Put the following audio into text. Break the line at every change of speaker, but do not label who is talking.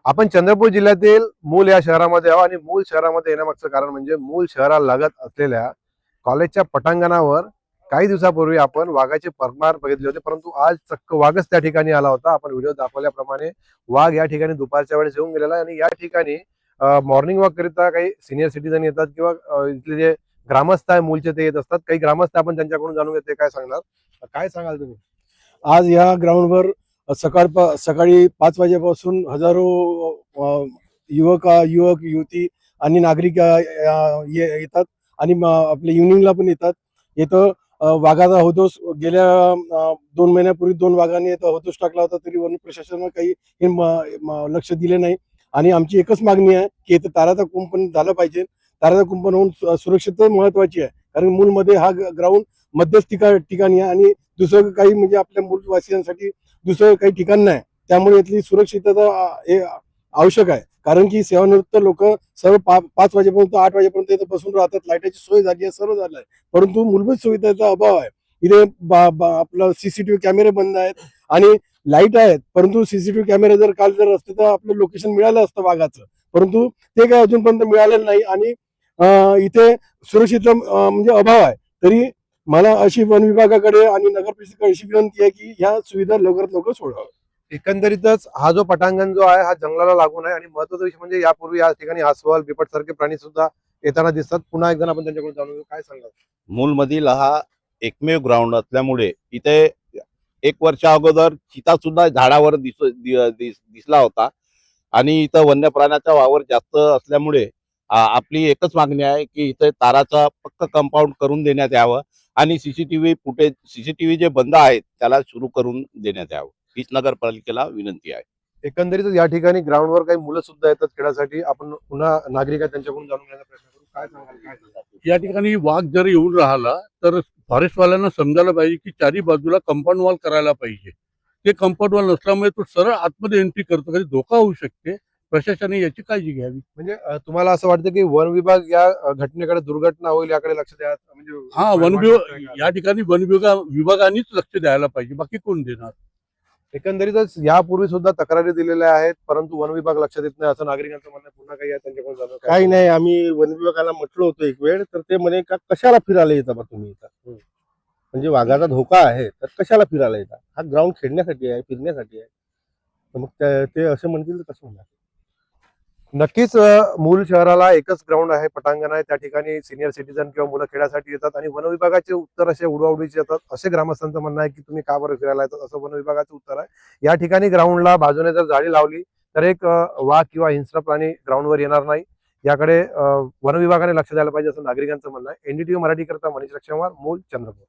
आपण चंद्रपूर जिल्ह्यातील मूल या शहरामध्ये आहोत आणि मूल शहरामध्ये येण्यामागचं कारण म्हणजे मूल शहराला लागत असलेल्या कॉलेजच्या पटांगणावर काही दिवसापूर्वी आपण वाघाचे परमार बघितले होते, परंतु आज चक्क वाघच त्या ठिकाणी आला होता. आपण व्हिडिओ दाखवल्याप्रमाणे वाघ या ठिकाणी दुपारच्या वेळेस येऊन गेलेला आहे आणि या ठिकाणी मॉर्निंग वॉक करिता काही सिनियर सिटीजन येतात किंवा इथले जे ग्रामस्थ आहे मूलचे ते येत असतात. काही ग्रामस्थ आपण त्यांच्याकडून जाणून घेते काय सांगणार, काय सांगाल तुम्ही?
आज या ग्राउंडवर सकाळी 5 वाजेपासून हजारो युवक युवती आणि नागरिक येतात आणि आपल्या इव्हिनिंगला पण येतात. इथं वाघाचा होतोस गेल्या 2 महिन्यापूर्वी 2 वाघांनी इथं होतोस टाकला होता, तरी वन प्रशासनानं काही लक्ष दिले नाही. आणि आमची एकच मागणी आहे की इथं ताराचा कुंपण झालं पाहिजे. ताराचा कुंपण होऊन सुरक्षितता महत्वाची आहे, कारण मूलमध्ये हा ग्राउंड मध्यस्थ ठिकाणी आहे आणि दुसरं काही म्हणजे आपल्या मूलवासियांसाठी दुसरं काही ठिकाण नाही. त्यामुळे इथली सुरक्षितता हे आवश्यक आहे, कारण की सेवानिवृत्त लोक सर्व 5 वाजेपर्यंत 8 वाजेपर्यंत इथं बसून राहतात. लाईटाची सोय झाली आहे, सर्व झालं आहे, परंतु मूलभूत सुविधेचा अभाव आहे. इथे आपलं सीसीटीव्ही कॅमेरे बंद आहेत आणि लाईट आहेत, परंतु सीसीटीव्ही कॅमेरे जर काल जर असते तर आपलं लोकेशन मिळालं असतं वाघाचं, परंतु ते काय अजूनपर्यंत मिळालेलं नाही. आणि इथे सुरक्षित म्हणजे अभाव आहे. तरी मला अशी वन विभागाकडे आणि नगर परिषदेकडे अशी विनंती आहे की ह्या सुविधा लवकरात लवकर सोडाव्या.
एकंदरीतच हा जो पटांगण जो आहे हा जंगलाला लागून आहे आणि महत्वाचा विषय म्हणजे यापूर्वी या ठिकाणी अस्वल बिबट सारखे प्राणी सुद्धा येताना दिसतात. पुन्हा एकदा आपण त्यांच्याकडून जाणून घेऊ, काय सांगाल?
मूलमधील हा एकमेव ग्राउंड असल्यामुळे इथे 1 वर्षा अगोदर चिता सुद्धा झाडावर दिसला होता आणि इथं वन्य प्राण्याचा वावर जास्त असल्यामुळे आपली एकच मागणी आहे की इथे ताराचा पक्क कंपाऊंड करून देण्यात यावं आणि सीसीटीव्ही जे बंद आहेत त्याला सुरू करून देण्यात यावं, हीच नगरपालिकेला विनंती आहे.
एकंदरीतच या ठिकाणी ग्राउंडवर काही मुलं सुद्धा येतात खेळासाठी. आपण पुन्हा नागरिक आहेत त्यांच्याकडून जाणून घेण्याचा प्रयत्न करू, काय सांगाल, काय सांगाल?
या ठिकाणी वाघ जर येऊन राहिला तर फॉरेस्टवाल्यांना समजायला पाहिजे की चारी बाजूला कंपाऊंड वॉल करायला पाहिजे. ते कंपाऊंड वॉल नसल्यामुळे तो सरळ आतमध्ये एंट्री करतो, कधी धोका होऊ शकते. प्रशासनाने याची काळजी घ्यावी.
म्हणजे तुम्हाला असं वाटतं की वन विभाग या घटनेकडे, दुर्घटना होईल याकडे लक्ष द्या, म्हणजे
हा, वन विभाग या ठिकाणी विभागानेच लक्ष द्यायला पाहिजे, बाकी कोण देणार?
एकंदरीतच यापूर्वी सुद्धा तक्रारी दिलेल्या आहेत, परंतु वन विभाग लक्ष देत नाही असं नागरिकांचं म्हणणं. पुन्हा काही आहे त्यांच्याकडून जाणून काय?
काही नाही, आम्ही वन विभागाला म्हटलं होतं एक वेळ, तर ते म्हणे का कशाला फिरायला येता बा तुम्ही इथं, म्हणजे वाघाचा धोका आहे तर कशाला फिरायला येता, हा ग्राउंड खेळण्यासाठी आहे, फिरण्यासाठी आहे. तर मग ते असं म्हणतील तर कसं होणार?
नक्कीच मूल शहराला एकच ग्राउंड आहे, पटांगण आहे. त्या ठिकाणी सिनियर सिटीजन किंवा मुलं खेळासाठी येतात आणि वन विभागाचे उत्तर असे उडवाउडीचे येतात. असे ग्रामस्थांचं म्हणणं आहे की तुम्ही का बरं फिरायला येतात, असं वन विभागाचं उत्तर आहे. या ठिकाणी ग्राउंडला बाजूने जर जाळी लावली तर एक वाघ किंवा हिंस्र प्राणी ग्राउंडवर येणार नाही. याकडे वन विभागाने लक्ष द्यायला पाहिजे असं नागरिकांचं म्हणणं आहे. NDTV मराठी करता मनीष लक्ष्मण, मूल, चंद्रपूर.